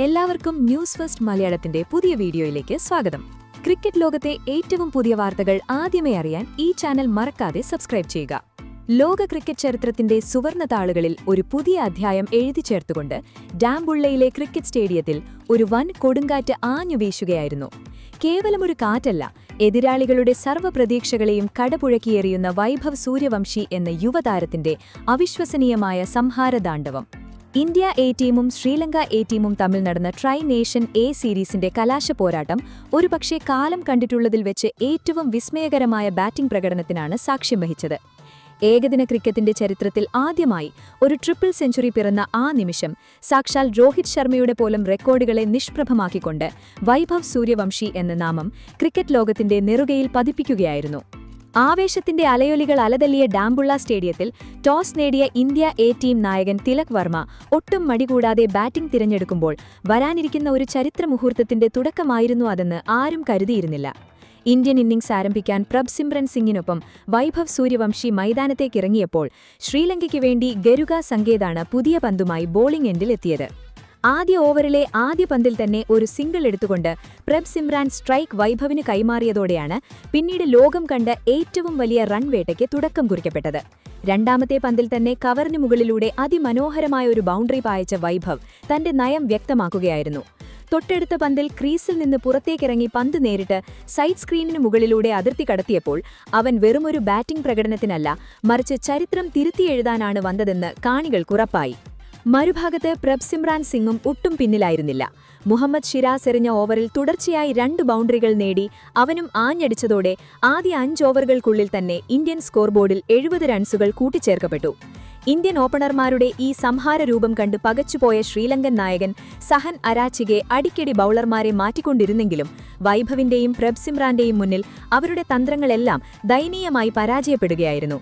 എല്ലാവർക്കും news first മലയാളത്തിന്റെ പുതിയ വീഡിയോയിലേക്ക് സ്വാഗതം. ക്രിക്കറ്റ് ലോകത്തെ ഏറ്റവും പുതിയ വാർത്തകൾ ആദ്യമേ അറിയാൻ ഈ ചാനൽ മറക്കാതെ സബ്സ്ക്രൈബ് ചെയ്യുക. ലോക ക്രിക്കറ്റ് ചരിത്രത്തിന്റെ സുവർണ താളുകളിൽ ഒരു പുതിയ അധ്യായം എഴുതി ചേർത്തുകൊണ്ട് ഡാംബുള്ളയിലെ ക്രിക്കറ്റ് സ്റ്റേഡിയത്തിൽ ഒരു വൻ കൊടുങ്കാറ്റ് ആഞ്ഞു വീശുകയായിരുന്നു. കേവലമൊരു കാറ്റല്ല, എതിരാളികളുടെ സർവ്വപ്രതീക്ഷകളെയും കടപുഴക്കിയെറിയുന്ന വൈഭവ് സൂര്യവംശി എന്ന യുവതാരത്തിന്റെ അവിശ്വസനീയമായ സംഹാരതാണ്ഡവം. ഇന്ത്യ എ ടീമും ശ്രീലങ്ക എ ടീമും തമ്മിൽ നടന്ന ട്രൈ നേഷൻ എ സീരീസിന്റെ കലാശപ്പോരാട്ടം ഒരുപക്ഷെ കാലം കണ്ടിട്ടുള്ളതിൽ വെച്ച് ഏറ്റവും വിസ്മയകരമായ ബാറ്റിംഗ് പ്രകടനത്തിനാണ് സാക്ഷ്യം വഹിച്ചത്. ഏകദിന ക്രിക്കറ്റിന്റെ ചരിത്രത്തിൽ ആദ്യമായി ഒരു ട്രിപ്പിൾ സെഞ്ചുറി പിറന്ന ആ നിമിഷം സാക്ഷാൽ രോഹിത് ശർമ്മയുടെ പോലും റെക്കോർഡുകളെ നിഷ്പ്രഭമാക്കിക്കൊണ്ട് വൈഭവ് സൂര്യവംശി എന്ന നാമം ക്രിക്കറ്റ് ലോകത്തിന്റെ നെറുകയിൽ പതിപ്പിക്കുകയായിരുന്നു. ആവേശത്തിന്റെ അലയൊലികൾ അലതല്ലിയ ഡാംബുള്ള സ്റ്റേഡിയത്തിൽ ടോസ് നേടിയ ഇന്ത്യ എ ടീം നായകൻ തിലക് വർമ്മ ഒട്ടും മടികൂടാതെ ബാറ്റിംഗ് തിരഞ്ഞെടുക്കുമ്പോൾ വരാനിരിക്കുന്ന ഒരു ചരിത്ര മുഹൂർത്തത്തിന്റെ തുടക്കമായിരുന്നു അതെന്ന് ആരും കരുതിയിരുന്നില്ല. ഇന്ത്യൻ ഇന്നിംഗ്സ് ആരംഭിക്കാൻ പ്രഭ്സിമ്രൻ സിംഗിനൊപ്പം വൈഭവ് സൂര്യവംശി മൈതാനത്തേക്കിറങ്ങിയപ്പോൾ ശ്രീലങ്കയ്ക്ക് വേണ്ടി ഗരുക സങ്കേതാണ് പുതിയ പന്തുമായി ബോളിംഗ് എൻഡിൽ എത്തിയത്. ആദ്യ ഓവറിലെ ആദ്യ പന്തിൽ തന്നെ ഒരു സിംഗിൾ എടുത്തുകൊണ്ട് പ്രഭ്സിമ്രാൻ സ്ട്രൈക്ക് വൈഭവിന് കൈമാറിയതോടെയാണ് പിന്നീട് ലോകം കണ്ട ഏറ്റവും വലിയ റൺ വേട്ടയ്ക്ക് തുടക്കം കുറിക്കപ്പെട്ടത്. രണ്ടാമത്തെ പന്തിൽ തന്നെ കവറിന് മുകളിലൂടെ അതിമനോഹരമായ ഒരു ബൗണ്ടറി പായിച്ച വൈഭവ് തന്റെ നയം വ്യക്തമാക്കുകയായിരുന്നു. തൊട്ടടുത്ത പന്തിൽ ക്രീസിൽ നിന്ന് പുറത്തേക്കിറങ്ങി പന്ത് നേരിട്ട് സൈഡ് സ്ക്രീനിന് മുകളിലൂടെ അതിർത്തി കടത്തിയപ്പോൾ അവൻ വെറുമൊരു ബാറ്റിംഗ് പ്രകടനത്തിനല്ല, മറിച്ച് ചരിത്രം തിരുത്തിയെഴുതാനാണ് വന്നതെന്ന് കാണികൾക്കുറപ്പായി. മറുഭാഗത്ത് പ്രഭ്സിമ്രാൻ സിംഗും ഒട്ടും പിന്നിലായിരുന്നില്ല. മുഹമ്മദ് ഷിരാസ് എറിഞ്ഞ ഓവറിൽ തുടർച്ചയായി 2 ബൗണ്ടറികൾ നേടി അവനും ആഞ്ഞടിച്ചതോടെ ആദ്യ 5 ഓവറുകൾക്കുള്ളിൽ തന്നെ ഇന്ത്യൻ സ്കോർ ബോർഡിൽ 70 റൺസുകൾ കൂട്ടിച്ചേർക്കപ്പെട്ടു. ഇന്ത്യൻ ഓപ്പണർമാരുടെ ഈ സംഹാരരൂപം കണ്ട് പകച്ചുപോയ ശ്രീലങ്കൻ നായകൻ സഹൻ അരാച്ചികെ അടിക്കടി ബൌളർമാരെ മാറ്റിക്കൊണ്ടിരുന്നെങ്കിലും വൈഭവിന്റെയും പ്രഭ്സിമ്രാന്റെയും മുന്നിൽ അവരുടെ തന്ത്രങ്ങളെല്ലാം ദയനീയമായി പരാജയപ്പെടുകയായിരുന്നു.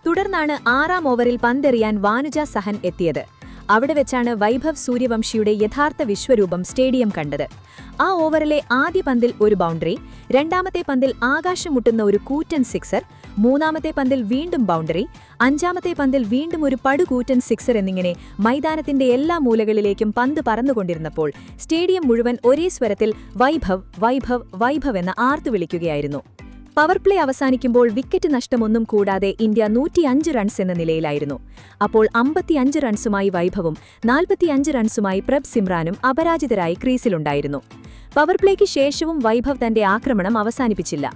തുടർന്നാണ് 6ാം ഓവറിൽ പന്തെറിയാൻ വാനുജ സഹൻ എത്തിയത്. അവിടെ വെച്ചാണ് വൈഭവ് സൂര്യവംശിയുടെ യഥാർത്ഥ വിശ്വരൂപം സ്റ്റേഡിയം കണ്ടത്. ആ ഓവറിലെ ആദ്യ പന്തിൽ ഒരു ബൗണ്ടറി, രണ്ടാമത്തെ പന്തിൽ ആകാശം മുട്ടുന്ന ഒരു കൂറ്റൻ സിക്സർ, മൂന്നാമത്തെ പന്തിൽ വീണ്ടും ബൗണ്ടറി, 5ാമത്തെ പന്തിൽ വീണ്ടും ഒരു പടുകൂറ്റൻ സിക്സർ എന്നിങ്ങനെ മൈതാനത്തിന്റെ എല്ലാ മൂലകളിലേക്കും പന്ത് പറന്നുകൊണ്ടിരുന്നപ്പോൾ സ്റ്റേഡിയം മുഴുവൻ ഒരേ സ്വരത്തിൽ വൈഭവ് വൈഭവ് വൈഭവ് എന്ന് ആർത്തു വിളിക്കുകയായിരുന്നു. പവർ പ്ലേ അവസാനിക്കുമ്പോൾ വിക്കറ്റ് നഷ്ടമൊന്നും കൂടാതെ ഇന്ത്യ 105 റൺസ് എന്ന നിലയിലായിരുന്നു. അപ്പോൾ 55 റൺസുമായി വൈഭവും 45 റൺസുമായി പ്രഭ്സിമ്രാനും അപരാജിതരായി ക്രീസിലുണ്ടായിരുന്നു. പവർ പ്ലേക്ക് ശേഷവും വൈഭവ് തന്റെ ആക്രമണം അവസാനിപ്പിച്ചില്ല.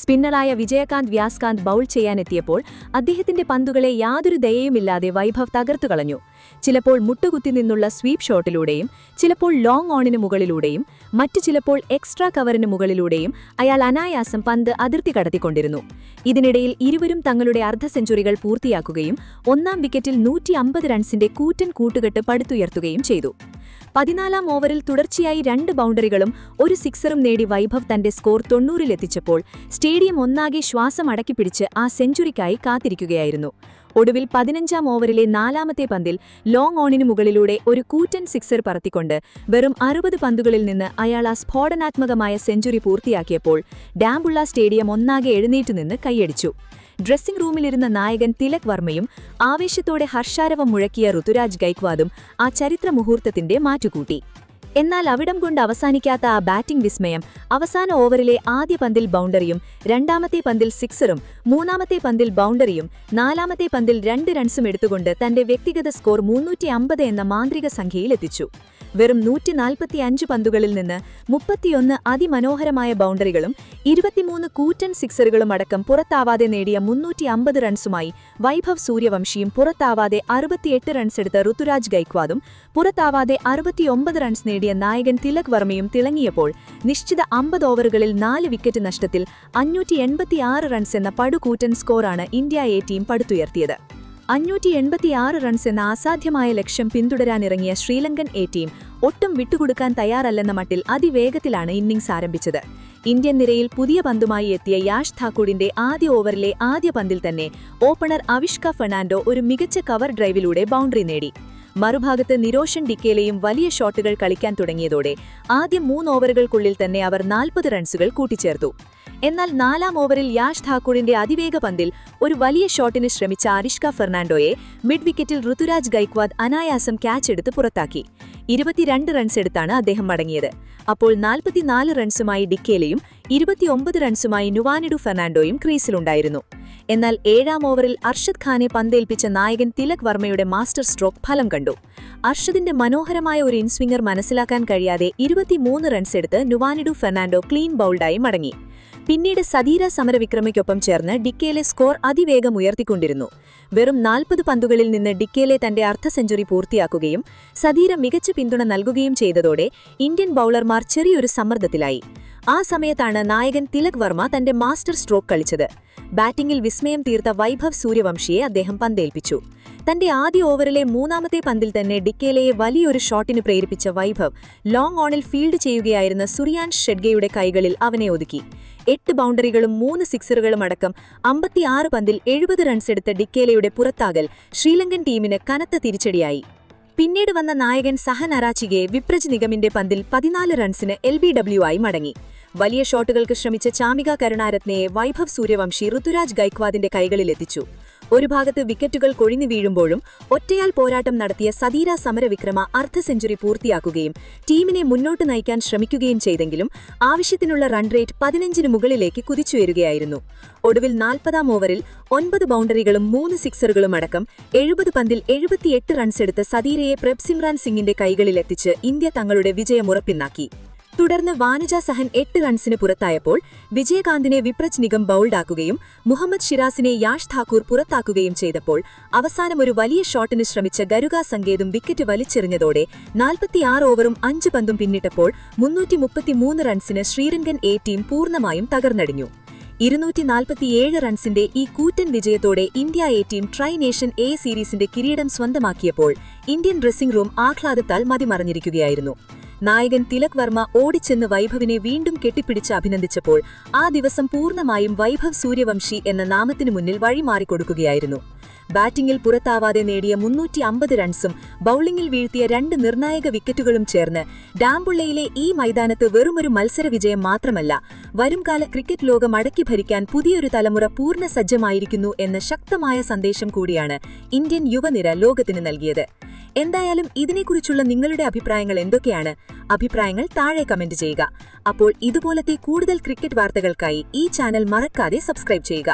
സ്പിന്നറായ വിജയകാന്ത് വ്യാസ്കാന്ത് ബൌൾ ചെയ്യാനെത്തിയപ്പോൾ അദ്ദേഹത്തിന്റെ പന്തുകളെ യാതൊരു ദയയുമില്ലാതെ വൈഭവ് തകർത്തുകളഞ്ഞു. ചിലപ്പോൾ മുട്ടുകുത്തി നിന്നുള്ള സ്വീപ്പ് ഷോട്ടിലൂടെയും, ചിലപ്പോൾ ലോങ് ഓണിന് മുകളിലൂടെയും, മറ്റു ചിലപ്പോൾ എക്സ്ട്രാ കവറിന് മുകളിലൂടെയും അയാൾ അനായാസം പന്ത് അതിർത്തി കടത്തിക്കൊണ്ടിരുന്നു. ഇതിനിടയിൽ ഇരുവരും തങ്ങളുടെ അർദ്ധ സെഞ്ചുറികൾ പൂർത്തിയാക്കുകയും 1ാം വിക്കറ്റിൽ 150 റൺസിന്റെ കൂറ്റൻ കൂട്ടുകെട്ട് പടുത്തുയർത്തുകയും ചെയ്തു. 14ാം ഓവറിൽ തുടർച്ചയായി 2 ബൗണ്ടറികളും ഒരു സിക്സറും നേടി വൈഭവ് തന്റെ സ്കോർ 90-ലെത്തിച്ചപ്പോൾ സ്റ്റേഡിയം ഒന്നാകെ ശ്വാസം അടക്കിപ്പിടിച്ച് ആ സെഞ്ചുറിക്കായി കാത്തിരിക്കുകയായിരുന്നു. ഒടുവിൽ 15ാം ഓവറിലെ 4ാമത്തെ പന്തിൽ ലോങ് ഓണിന് മുകളിലൂടെ ഒരു കൂറ്റൻ സിക്സർ പറത്തിക്കൊണ്ട് വെറും 60 പന്തുകളിൽ നിന്ന് അയാൾ ആ സ്ഫോടനാത്മകമായ സെഞ്ചുറി പൂർത്തിയാക്കിയപ്പോൾ ഡാംബുള്ള സ്റ്റേഡിയം ഒന്നാകെ എഴുന്നേറ്റുനിന്ന് കൈയടിച്ചു. ഡ്രസ്സിംഗ് റൂമിലിരുന്ന നായകൻ തിലക് വർമ്മയും ആവേശത്തോടെ ഹർഷാരവം മുഴക്കിയ ഋതുരാജ് ഗൈക്വാദും ആ ചരിത്ര മുഹൂർത്തത്തിന്റെ മാറ്റുകൂട്ടി. എന്നാൽ അവിടം കൊണ്ട് അവസാനിക്കാത്ത ആ ബാറ്റിംഗ് വിസ്മയം അവസാന ഓവറിലെ ആദ്യ പന്തിൽ ബൗണ്ടറിയും, 2ാമത്തെ പന്തിൽ സിക്സറും, 3ാമത്തെ പന്തിൽ ബൗണ്ടറിയും, 4ാമത്തെ പന്തിൽ 2 റൺസും എടുത്തുകൊണ്ട് തന്റെ വ്യക്തിഗത സ്കോർ 350 എന്ന മാന്ത്രിക സംഖ്യയിലെത്തിച്ചു. വെറും 145 പന്തുകളിൽ നിന്ന് 31 അതിമനോഹരമായ ബൗണ്ടറികളും 23 കൂറ്റൻ സിക്സറുകളും അടക്കം പുറത്താവാതെ നേടിയ 350 റൺസുമായി വൈഭവ് സൂര്യവംശിയും പുറത്താവാതെ 68 റൺസ് എടുത്ത ഋതുരാജ് ഗൈക്വാദും പുറത്താവാതെ 69 റൺസ് നേടിയ നായകൻ തിലക് വർമ്മയും തിളങ്ങിയപ്പോൾ നിശ്ചിത 50 ഓവറുകളിൽ 4 വിക്കറ്റ് നഷ്ടത്തിൽ 586 റൺസ് എന്ന പടുകൂറ്റൻ സ്കോറാണ് ഇന്ത്യ എ ടീം പടുത്തുയർത്തിയത്. 586 റൺസ് എന്ന അസാധ്യമായ ലക്ഷ്യം പിന്തുടരാനിറങ്ങിയ ശ്രീലങ്കൻ എ ടീം ഒട്ടും വിട്ടുകൊടുക്കാൻ തയ്യാറല്ലെന്ന മട്ടിൽ അതിവേഗത്തിലാണ് ഇന്നിംഗ്സ് ആരംഭിച്ചത്. ഇന്ത്യൻ നിരയിൽ പുതിയ പന്തുമായി എത്തിയ യാഷ് ഠാക്കൂറിന്റെ ആദ്യ ഓവറിലെ ആദ്യ പന്തിൽ തന്നെ ഓപ്പണർ അവിഷ്ക ഫെർണാണ്ടോ ഒരു മികച്ച കവർ ഡ്രൈവിലൂടെ ബൗണ്ടറി നേടി. മറുഭാഗത്ത് നിരോഷൻ ഡിക്കേലയും വലിയ ഷോട്ടുകൾ കളിക്കാൻ തുടങ്ങിയതോടെ ആദ്യം 3 ഓവറുകൾക്കുള്ളിൽ തന്നെ അവർ 40 റൺസുകൾ കൂട്ടിച്ചേർത്തു. എന്നാൽ 4-ാം ഓവറിൽ യാഷ് ഠാക്കൂറിന്റെ അതിവേഗ പന്തിൽ ഒരു വലിയ ഷോട്ടിന് ശ്രമിച്ച അരിഷ്ക ഫെർണാണ്ടോയെ മിഡ് വിക്കറ്റിൽ ഋതുരാജ് ഗൈക്വാദ് അനായാസം ക്യാച്ച് എടുത്ത് പുറത്താക്കി. 22 റൺസ് എടുത്താണ് അദ്ദേഹം മടങ്ങിയത്. അപ്പോൾ 44 റൺസുമായി ഡിക്കേലയും 29 റൺസുമായി നുവാനിഡു ഫെർണാണ്ടോയും ക്രീസിലുണ്ടായിരുന്നു. എന്നാൽ 7-ാം ഓവറിൽ അർഷദ് ഖാനെ പന്തേൽപ്പിച്ച നായകൻ തിലക് വർമ്മയുടെ മാസ്റ്റർ സ്ട്രോക്ക് ഫലം കണ്ടു. അർഷദിന്റെ മനോഹരമായ ഒരു ഇൻസ്വിംഗർ മനസ്സിലാക്കാൻ കഴിയാതെ 23 റൺസ് എടുത്ത് നുവാനിഡു ഫെർണാണ്ടോ ക്ലീൻ ബൗൾഡായി മടങ്ങി. പിന്നീട് സദീര സമരവിക്രമയ്ക്കൊപ്പം ചേർന്ന് ഡിക്കേലെ സ്കോർ അതിവേഗം ഉയർത്തിക്കൊണ്ടിരുന്നു. വെറും 40 പന്തുകളിൽ നിന്ന് ഡിക്കേലെ തന്റെ അർദ്ധ സെഞ്ചുറി പൂർത്തിയാക്കുകയും സദീര മികച്ച പിന്തുണ നൽകുകയും ചെയ്തതോടെ ഇന്ത്യൻ ബൌളർമാർ ചെറിയൊരു സമ്മർദ്ദത്തിലായി. ആ സമയത്താണ് നായകൻ തിലക് വർമ്മ തന്റെ മാസ്റ്റർ സ്ട്രോക്ക് കളിച്ചത്. ബാറ്റിംഗിൽ വിസ്മയം തീർത്ത വൈഭവ് സൂര്യവംശിയെ അദ്ദേഹം പന്തേൽപ്പിച്ചു. തന്റെ ആദ്യ ഓവറിലെ 3-ാമത്തെ പന്തിൽ തന്നെ ഡിക്കേലയെ വലിയൊരു ഷോട്ടിന് പ്രേരിപ്പിച്ച വൈഭവ് ലോങ് ഓണിൽ ഫീൽഡ് ചെയ്യുകയായിരുന്ന സുറിയാൻഷ് ഷെഡ്ഗയുടെ കൈകളിൽ അവനെ ഒതുക്കി. 8 ബൗണ്ടറികളും 3 സിക്സറുകളും അടക്കം 56 പന്തിൽ 70 റൺസ് എടുത്ത ഡിക്കേലയുടെ പുറത്താകൽ ശ്രീലങ്കൻ ടീമിന് കനത്ത തിരിച്ചടിയായി. പിന്നീട് വന്ന നായകൻ സഹൻ അറാച്ചിഗെ വിപ്രജ് നിഗമിന്റെ പന്തിൽ 14 റൺസിന് LBW ആയി മടങ്ങി. വലിയ ഷോട്ടുകൾക്ക് ശ്രമിച്ച ചാമിക കരുണാരത്നയെ വൈഭവ് സൂര്യവംശി ഋതുരാജ് ഗൈക്വാദിന്റെ കൈകളിലെത്തിച്ചു. ഒരു ഭാഗത്ത് വിക്കറ്റുകൾ കൊഴിഞ്ഞു വീഴുമ്പോഴും ഒറ്റയാൾ പോരാട്ടം നടത്തിയ സദീര സമരവിക്രമ അർദ്ധ സെഞ്ചുറി പൂർത്തിയാക്കുകയും ടീമിനെ മുന്നോട്ട് നയിക്കാൻ ശ്രമിക്കുകയും ചെയ്തെങ്കിലും ആവശ്യത്തിനുള്ള റൺ റേറ്റ് 15-ന് മുകളിലേക്ക് കുതിച്ചുയരുകയായിരുന്നു. ഒടുവിൽ 40-ാം ഓവറിൽ 9 ബൗണ്ടറികളും 3 സിക്സറുകളും അടക്കം 70 പന്തിൽ 78 റൺസ് എടുത്ത സദീരയെ പ്രഭ്സിമ്രാൻ സിംഗിന്റെ കൈകളിലെത്തിച്ച് ഇന്ത്യ തങ്ങളുടെ വിജയമുറപ്പിന്നാക്കി. തുടർന്ന് വാനുജ സഹൻ 8 റൺസിന് പുറത്തായപ്പോൾ വിജയകാന്തിനെ വിപ്രജ് നിഗം ബൗൾഡാക്കുകയും മുഹമ്മദ് ഷിറാസിനെ യാഷ് ഠാക്കൂർ പുറത്താക്കുകയും ചെയ്തപ്പോൾ അവസാനം ഒരു വലിയ ഷോട്ടിന് ശ്രമിച്ച ഗരുക സങ്കേതും വിക്കറ്റ് വലിച്ചെറിഞ്ഞതോടെ 46 ഓവറും 5 പന്തും പിന്നിട്ടപ്പോൾ 333 റൺസിന് ശ്രീലങ്കൻ എ ടീം പൂർണ്ണമായും തകർന്നടിഞ്ഞു. 247 റൺസിന്റെ ഈ കൂറ്റൻ വിജയത്തോടെ India A team try nation A സീരീസിന്റെ കിരീടം സ്വന്തമാക്കിയപ്പോൾ ഇന്ത്യൻ ഡ്രസ്സിംഗ് റൂം ആഹ്ലാദത്താൽ മതിമറഞ്ഞിരിക്കുകയായിരുന്നു. നായകൻ തിലക് വർമ്മ ഓടിച്ചെന്ന് വൈഭവിനെ വീണ്ടും കെട്ടിപ്പിടിച്ച് അഭിനന്ദിച്ചപ്പോൾ ആ ദിവസം പൂർണ്ണമായും വൈഭവ് സൂര്യവംശി എന്ന നാമത്തിനു മുന്നിൽ വഴിമാറിക്കൊടുക്കുകയായിരുന്നു. ബാറ്റിംഗിൽ പുറത്താവാതെ നേടിയ 350 റൺസും ബൌളിംഗിൽ വീഴ്ത്തിയ 2 നിർണായക വിക്കറ്റുകളും ചേർന്ന് ഡാംബുള്ളയിലെ ഈ മൈതാനത്ത് വെറുമൊരു മത്സര വിജയം മാത്രമല്ല, വരുംകാല ക്രിക്കറ്റ് ലോകം അടക്കി ഭരിക്കാൻ പുതിയൊരു തലമുറ പൂർണ്ണ സജ്ജമായിരിക്കുന്നു എന്ന ശക്തമായ സന്ദേശം കൂടിയാണ് ഇന്ത്യൻ യുവനിര ലോകത്തിന് നൽകിയത്. എന്തായാലും ഇതിനെക്കുറിച്ചുള്ള നിങ്ങളുടെ അഭിപ്രായങ്ങൾ എന്തൊക്കെയാണ്? അഭിപ്രായങ്ങൾ താഴെ കമന്റ് ചെയ്യുക. അപ്പോൾ ഇതുപോലത്തെ കൂടുതൽ ക്രിക്കറ്റ് വാർത്തകൾക്കായി ഈ ചാനൽ മറക്കാതെ സബ്സ്ക്രൈബ് ചെയ്യുക.